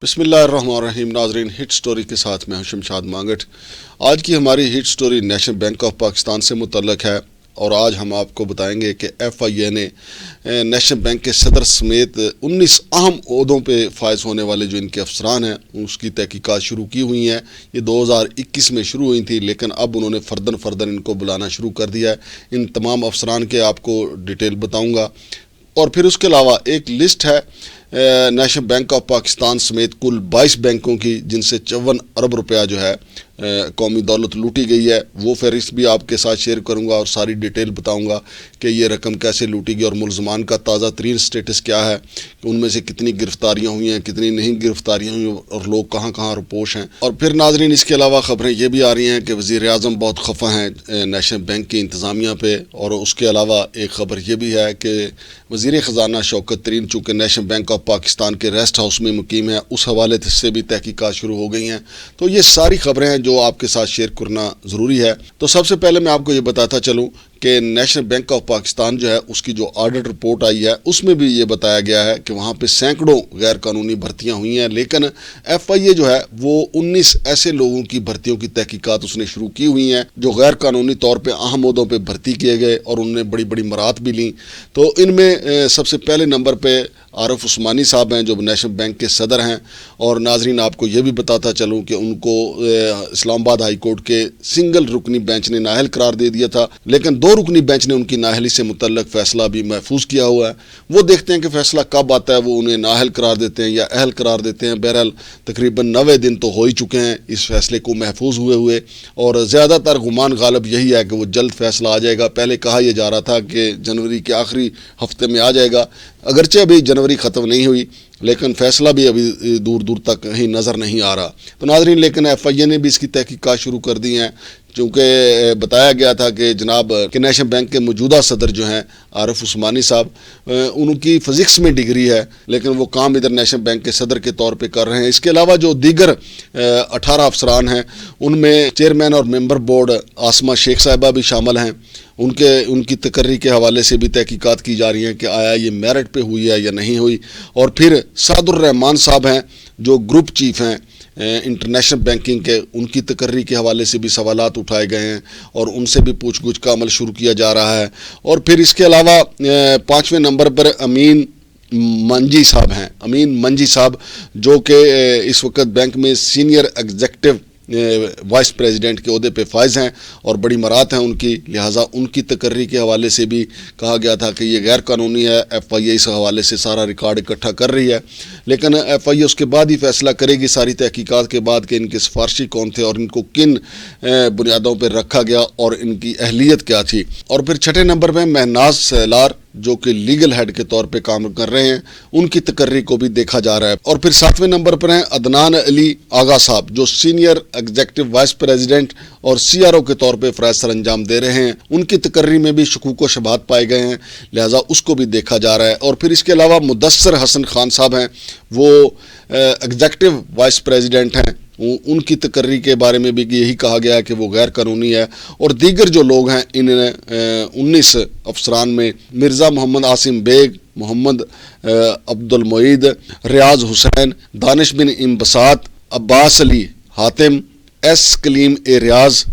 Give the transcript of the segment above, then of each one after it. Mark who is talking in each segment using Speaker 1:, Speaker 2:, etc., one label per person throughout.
Speaker 1: بسم اللہ الرحمن الرحیم. ناظرین، ہٹ سٹوری کے ساتھ میں ہوں شمشاد مانگٹ. آج کی ہماری hit story national bank of Pakistan سے متعلق ہے، اور آج ہم آپ کو بتائیں گے کہ ایف آئی اے نے نیشنل بینک کے صدر سمیت 19 اہم عہدوں پہ فائز ہونے والے جو ان کے افسران ہیں اس کی تحقیقات شروع کی ہوئی ہیں. یہ 2021 میں شروع ہوئی تھی، لیکن اب انہوں نے فرداً ان کو بلانا شروع کر دیا ہے. ان تمام افسران کے آپ کو ڈیٹیل بتاؤں گا، اور پھر اس کے علاوہ ایک لسٹ ہے نیشنل بینک آف پاکستان سمیت کل 22 بینکوں کی، جن سے 54 ارب روپیہ جو ہے قومی دولت لوٹی گئی ہے. وہ فہرست بھی آپ کے ساتھ شیئر کروں گا اور ساری ڈیٹیل بتاؤں گا کہ یہ رقم کیسے لوٹی گئی اور ملزمان کا تازہ ترین سٹیٹس کیا ہے، کہ ان میں سے کتنی گرفتاریاں ہوئی ہیں، کتنی نہیں گرفتاریاں ہوئی ہیں، اور لوگ کہاں کہاں رپوش ہیں. اور پھر ناظرین، اس کے علاوہ خبریں یہ بھی آ رہی ہیں کہ وزیر اعظم بہت خفا ہیں نیشنل بینک کی انتظامیہ پہ. اور اس کے علاوہ ایک خبر یہ بھی ہے کہ وزیر خزانہ شوکت ترین چونکہ نیشنل بینک آف پاکستان کے ریسٹ ہاؤس میں مقیم ہے، اس حوالے سے بھی تحقیقات شروع ہو گئی ہیں. تو یہ ساری خبریں ہیں جو آپ کے ساتھ شیئر کرنا ضروری ہے. تو سب سے پہلے میں آپ کو یہ بتاتا چلوں کہ نیشنل بینک آف پاکستان جو ہے اس کی جو آڈٹ رپورٹ آئی ہے اس میں بھی یہ بتایا گیا ہے کہ وہاں پہ سینکڑوں غیر قانونی بھرتیاں ہوئی ہیں، لیکن ایف آئی اے جو ہے وہ 19 ایسے لوگوں کی بھرتیوں کی تحقیقات اس نے شروع کی ہوئی ہیں جو غیر قانونی طور پہ اہم عہدوں پہ بھرتی کیے گئے اور انہوں نے بڑی بڑی مرات بھی لیں. تو ان میں سب سے پہلے نمبر پہ عارف عثمانی صاحب ہیں جو نیشنل بینک کے صدر ہیں. اور ناظرین، آپ کو یہ بھی بتاتا چلوں کہ ان کو اسلام آباد ہائی کورٹ کے سنگل رکنی بینچ نے نااہل قرار دے دیا تھا، لیکن 2 رکنی بینچ نے ان کی نااہلی سے متعلق فیصلہ بھی محفوظ کیا ہوا ہے. وہ دیکھتے ہیں کہ فیصلہ کب آتا ہے، وہ انہیں نااہل قرار دیتے ہیں یا اہل قرار دیتے ہیں. بہرحال تقریباً 90 دن تو ہو ہی چکے ہیں اس فیصلے کو محفوظ ہوئے، اور زیادہ تر گمان غالب یہی ہے کہ وہ جلد فیصلہ آ جائے گا. پہلے کہا یہ جا رہا تھا کہ جنوری کے آخری ہفتے میں آ جائے گا، اگرچہ ابھی جنوری ختم نہیں ہوئی لیکن فیصلہ بھی ابھی دور دور تک کہیں نظر نہیں آ رہا. تو ناظرین، لیکن ایف آئی اے نے بھی اس کی تحقیقات شروع کر دی ہیں، چونکہ بتایا گیا تھا کہ جناب کہ نیشنل بینک کے موجودہ صدر جو ہیں عارف عثمانی صاحب، ان کی فزکس میں ڈگری ہے، لیکن وہ کام ادھر نیشنل بینک کے صدر کے طور پہ کر رہے ہیں. اس کے علاوہ جو دیگر 18 افسران ہیں ان میں چیئرمین اور ممبر بورڈ عاصمہ شیخ صاحبہ بھی شامل ہیں. ان کی تقرری کے حوالے سے بھی تحقیقات کی جا رہی ہیں کہ آیا یہ میرٹ پہ ہوئی ہے یا نہیں ہوئی. اور پھر سعد الرحمان صاحب ہیں جو گروپ چیف ہیں انٹرنیشنل بینکنگ کے، ان کی تقرری کے حوالے سے بھی سوالات اٹھائے گئے ہیں اور ان سے بھی پوچھ گچھ کا عمل شروع کیا جا رہا ہے. اور پھر اس کے علاوہ 5ویں نمبر پر امین منجی صاحب ہیں. امین منجی صاحب جو کہ اس وقت بینک میں سینئر ایگزیکٹو وائس پریزیڈنٹ کے عہدے پہ فائز ہیں اور بڑی مرات ہیں ان کی، لہٰذا ان کی تقرری کے حوالے سے بھی کہا گیا تھا کہ یہ غیر قانونی ہے. ایف آئی اے اس حوالے سے سارا ریکارڈ اکٹھا کر رہی ہے، لیکن ایف آئی اے اس کے بعد ہی فیصلہ کرے گی ساری تحقیقات کے بعد کہ ان کے سفارشی کون تھے اور ان کو کن بنیادوں پہ رکھا گیا اور ان کی اہلیت کیا تھی. اور پھر 6 نمبر پہ مہناز سیلار جو کہ لیگل ہیڈ کے طور پہ کام کر رہے ہیں، ان کی تقرری کو بھی دیکھا جا رہا ہے. اور پھر 7ویں نمبر پر ہیں عدنان علی آغا صاحب جو سینئر ایگزیکٹو وائس پریزیڈنٹ اور سی آر او کے طور پہ فرائض سر انجام دے رہے ہیں. ان کی تقرری میں بھی شکوک و شبہات پائے گئے ہیں، لہٰذا اس کو بھی دیکھا جا رہا ہے. اور پھر اس کے علاوہ مدثر حسن خان صاحب ہیں، وہ ایگزیکٹو وائس پریزیڈنٹ ہیں. ان کی تقرری کے بارے میں بھی یہی کہا گیا ہے کہ وہ غیر قانونی ہے. اور دیگر جو لوگ ہیں ان 19 افسران میں مرزا محمد عاصم بیگ، محمد عبد المعید، ریاض حسین، دانش بن انبساط، عباس علی حاتم، ایس کلیم اے ریاض،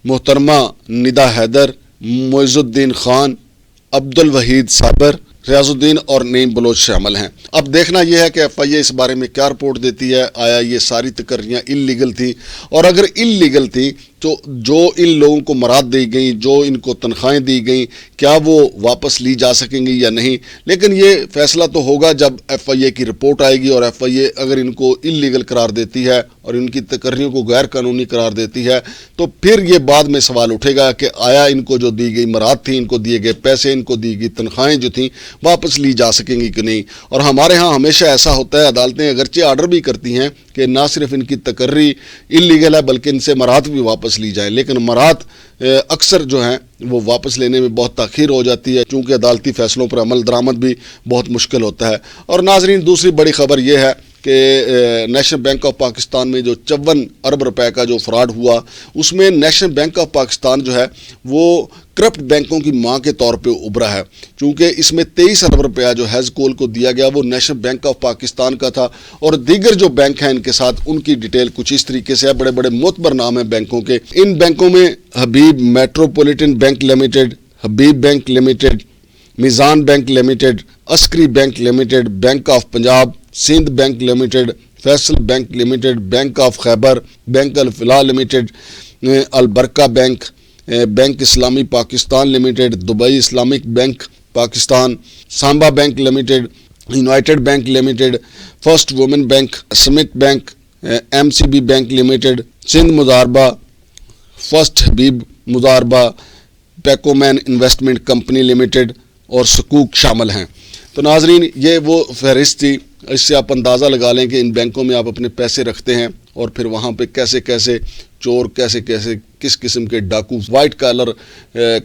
Speaker 1: محترمہ ندا حیدر، معز الدین خان، عبد الوحید صابر، ریاض الدین اور نعیم بلوچ شامل ہیں. اب دیکھنا یہ ہے کہ ایف آئی اے اس بارے میں کیا رپورٹ دیتی ہے. آیا یہ ساری تقرریاں انلیگل تھیں؟ اور اگر انلیگل تھیں تو جو ان لوگوں کو مراد دی گئیں، جو ان کو تنخواہیں دی گئیں، کیا وہ واپس لی جا سکیں گی یا نہیں؟ لیکن یہ فیصلہ تو ہوگا جب ایف آئی اے کی رپورٹ آئے گی، اور ایف آئی اے اگر ان کو انلیگل قرار دیتی ہے اور ان کی تقرریوں کو غیر قانونی قرار دیتی ہے تو پھر یہ بعد میں سوال اٹھے گا کہ آیا ان کو جو دی گئی مراد تھی، ان کو دیے گئے پیسے، ان کو دی گئی تنخواہیں جو تھیں واپس لی جا سکیں گی کہ نہیں. اور ہمارے ہاں ہمیشہ ایسا ہوتا ہے، عدالتیں اگرچہ آرڈر بھی کرتی ہیں کہ نہ صرف ان کی تقرری انلیگل ہے بلکہ ان سے مراد بھی واپس لی جائیں، لیکن مراد اکثر جو ہیں وہ واپس لینے میں بہت تاخیر ہو جاتی ہے، چونکہ عدالتی فیصلوں پر عمل درآمد بھی بہت مشکل ہوتا ہے. اور ناظرین، دوسری بڑی خبر یہ ہے کہ نیشنل بینک آف پاکستان میں جو 54 ارب روپے کا جو فراڈ ہوا، اس میں نیشنل بینک آف پاکستان جو ہے وہ کرپٹ بینکوں کی ماں کے طور پہ ابھرا ہے، چونکہ اس میں 23 ارب روپیہ جو ہیز کول کو دیا گیا وہ نیشنل بینک آف پاکستان کا تھا، اور دیگر جو بینک ہیں ان کے ساتھ ان کی ڈیٹیل کچھ اس طریقے سے ہے۔ بڑے بڑے معتبر نام ہیں بینکوں کے۔ ان بینکوں میں Habib metropolitan bank limited, Habib bank limited, Meezan bank limited, Askari bank limited, bank of Punjab, Sindh bank limited, Faysal bank limited, bank of Khyber, bank Alfalah limited, Albaraka bank, bank Islami Pakistan limited, Dubai Islamic bank Pakistan, Samba bank limited, united bank limited, first women bank, summit bank, M C B bank limited, Sindh مضاربہ، first Habib مضاربہ، Pak Oman investment company limited اور سکوک شامل ہیں۔ تو ناظرین، یہ وہ فہرست تھی، اس سے آپ اندازہ لگا لیں کہ ان بینکوں میں آپ اپنے پیسے رکھتے ہیں اور پھر وہاں پہ کیسے کیسے چور، کیسے کیسے کس قسم کے ڈاکو، وائٹ کالر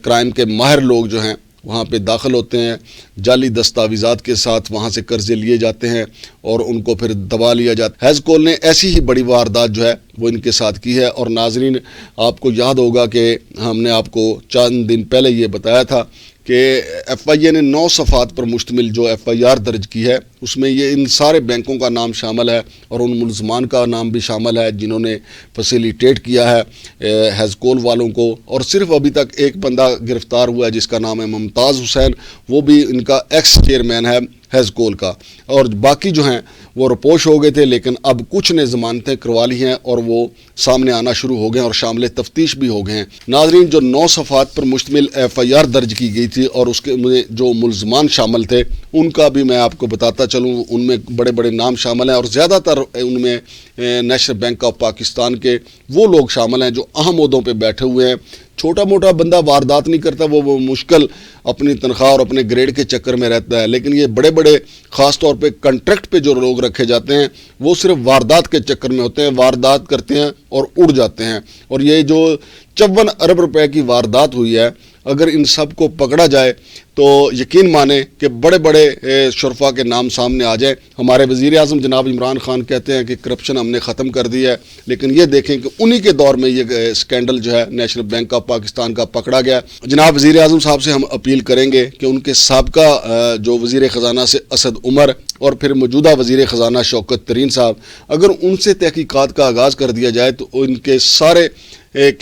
Speaker 1: کرائم کے ماہر لوگ جو ہیں وہاں پہ داخل ہوتے ہیں، جعلی دستاویزات کے ساتھ وہاں سے قرضے لیے جاتے ہیں اور ان کو پھر دبا لیا جاتا ہے۔ ہیز کول نے ایسی ہی بڑی واردات جو ہے وہ ان کے ساتھ کی ہے، اور ناظرین آپ کو یاد ہوگا کہ ہم نے آپ کو چند دن پہلے یہ بتایا تھا کہ ایف آئی اے نے 9 صفحات پر مشتمل جو ایف آئی آر درج کی ہے، اس میں یہ ان سارے بینکوں کا نام شامل ہے اور ان ملزمان کا نام بھی شامل ہے جنہوں نے فیسیلیٹیٹ کیا ہے ہیز کول والوں کو، اور صرف ابھی تک ایک بندہ گرفتار ہوا ہے جس کا نام ہے ممتاز حسین، وہ بھی ان کا ایکس چیئرمین ہے ہیز کول کا، اور باقی جو ہیں وہ رپوش ہو گئے تھے، لیکن اب کچھ نے ضمانتیں کروا لی ہیں اور وہ سامنے آنا شروع ہو گئے ہیں اور شامل تفتیش بھی ہو گئے ہیں۔ ناظرین، جو 9 صفحات پر مشتمل ایف آئی آر درج کی گئی تھی اور اس کے جو ملزمان شامل تھے ان کا بھی میں آپ کو بتاتا چلوں، ان میں بڑے بڑے نام شامل ہیں اور زیادہ تر ان میں نیشنل بینک آف پاکستان کے وہ لوگ شامل ہیں جو اہم عہدوں پہ بیٹھے ہوئے ہیں۔ چھوٹا موٹا بندہ واردات نہیں کرتا، وہ مشکل اپنی تنخواہ اور اپنے گریڈ کے چکر میں رہتا ہے، لیکن یہ بڑے بڑے خاص طور پہ کنٹریکٹ پہ جو لوگ رکھے جاتے ہیں وہ صرف واردات کے چکر میں ہوتے ہیں، واردات کرتے ہیں اور اڑ جاتے ہیں۔ اور یہ جو 54 ارب روپے کی واردات ہوئی ہے، اگر ان سب کو پکڑا جائے تو یقین مانیں کہ بڑے بڑے شرفا کے نام سامنے آ جائیں۔ ہمارے وزیر اعظم جناب عمران خان کہتے ہیں کہ کرپشن ہم نے ختم کر دی ہے، لیکن یہ دیکھیں کہ انہی کے دور میں یہ سکینڈل جو ہے نیشنل بینک آف پاکستان کا پکڑا گیا۔ جناب وزیر اعظم صاحب سے ہم اپیل کریں گے کہ ان کے سابقہ جو وزیر خزانہ سے اسد عمر اور پھر موجودہ وزیر خزانہ شوکت ترین صاحب، اگر ان سے تحقیقات کا آغاز کر دیا جائے تو ان کے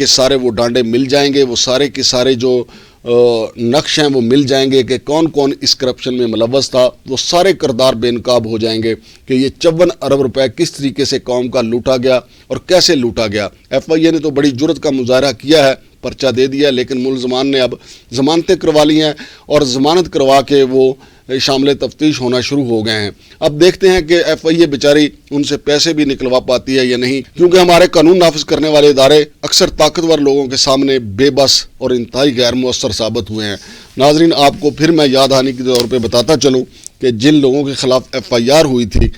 Speaker 1: سارے وہ ڈانڈے مل جائیں گے، وہ سارے کے سارے جو نقش ہیں وہ مل جائیں گے کہ کون کون اس کرپشن میں ملوث تھا، وہ سارے کردار بے نقاب ہو جائیں گے کہ یہ 54 ارب روپے کس طریقے سے قوم کا لوٹا گیا اور کیسے لوٹا گیا۔ ایف آئی اے نے تو بڑی جرت کا مظاہرہ کیا ہے، پرچہ دے دیا، لیکن ملزمان نے اب ضمانتیں کروا لی ہیں اور ضمانت کروا کے وہ شامل تفتیش ہونا شروع ہو گئے ہیں۔ اب دیکھتے ہیں کہ ایف آئی اے بیچاری ان سے پیسے بھی نکلوا پاتی ہے یا نہیں، کیونکہ ہمارے قانون نافذ کرنے والے ادارے اکثر طاقتور لوگوں کے سامنے بے بس اور انتہائی غیر مؤثر ثابت ہوئے ہیں۔ ناظرین، آپ کو پھر میں یاد آنے کے طور پہ بتاتا چلوں کہ جن لوگوں کے خلاف ایف آئی آر ہوئی تھی،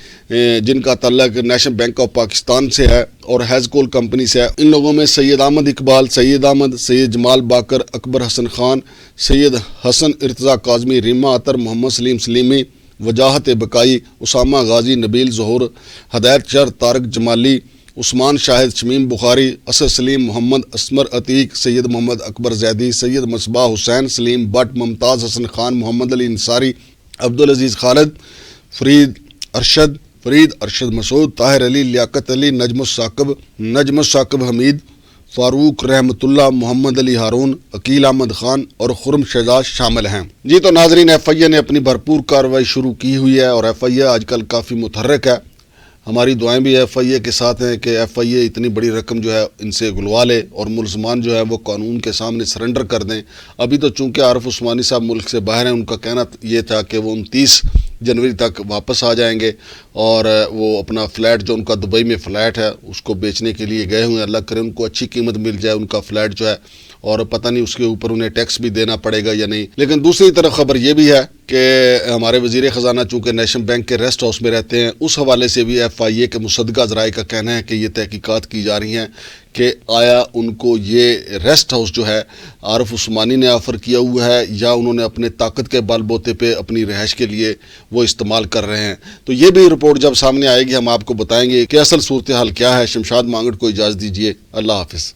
Speaker 1: جن کا تعلق نیشنل بینک آف پاکستان سے ہے اور ہیز کول کمپنی سے ہے، ان لوگوں میں سید احمد اقبال، سید احمد، سید جمال باقر، اکبر حسن خان، سید حسن ارتضیٰ کاظمی، ریما عطر، محمد سلیم سلیمی، وجاہت بقائی، اسامہ غازی، نبیل ظہور، ہدایت شر، طارق جمالی، عثمان شاہد، شمیم بخاری، اسد سلیم، محمد اسمر عتیق، سید محمد اکبر زیدی، سید مصباح حسین، سلیم بٹ، ممتاز حسن خان، محمد علی انصاری، عبدالعزیز خالد، فرید ارشد مسعود، طاہر علی، لیاقت علی، نجم الثاقب حمید، فاروق رحمت اللہ، محمد علی ہارون، عقیل احمد خان اور خرم شہزاد شامل ہیں۔ جی تو ناظرین، ایف آئی اے نے اپنی بھرپور کارروائی شروع کی ہوئی ہے اور ایف آئی اے آج کل کافی متحرک ہے۔ ہماری دعائیں بھی ایف آئی اے کے ساتھ ہیں کہ ایف آئی اے اتنی بڑی رقم جو ہے ان سے گلوا لے اور ملزمان جو ہے وہ قانون کے سامنے سرنڈر کر دیں۔ ابھی تو چونکہ عارف عثمانی صاحب ملک سے باہر ہیں، ان کا کہنا یہ تھا کہ وہ 29 جنوری تک واپس آ جائیں گے اور وہ اپنا فلیٹ جو ان کا دبئی میں فلیٹ ہے اس کو بیچنے کے لیے گئے ہوئے ہیں۔ اللہ کرے ان کو اچھی قیمت مل جائے ان کا فلیٹ جو ہے، اور پتہ نہیں اس کے اوپر انہیں ٹیکس بھی دینا پڑے گا یا نہیں۔ لیکن دوسری طرف خبر یہ بھی ہے کہ ہمارے وزیر خزانہ چونکہ نیشنل بینک کے ریسٹ ہاؤس میں رہتے ہیں، اس حوالے سے بھی ایف آئی اے کے مصدقہ ذرائع کا کہنا ہے کہ یہ تحقیقات کی جا رہی ہیں کہ آیا ان کو یہ ریسٹ ہاؤس جو ہے عارف عثمانی نے آفر کیا ہوا ہے یا انہوں نے اپنے طاقت کے بل بوتے پہ اپنی رہائش کے لیے وہ استعمال کر رہے ہیں۔ تو یہ بھی رپورٹ جب سامنے آئے گی ہم آپ کو بتائیں گے کہ اصل صورتحال کیا ہے۔ شمشاد مانگٹ کو اجازت دیجیے، اللہ حافظ۔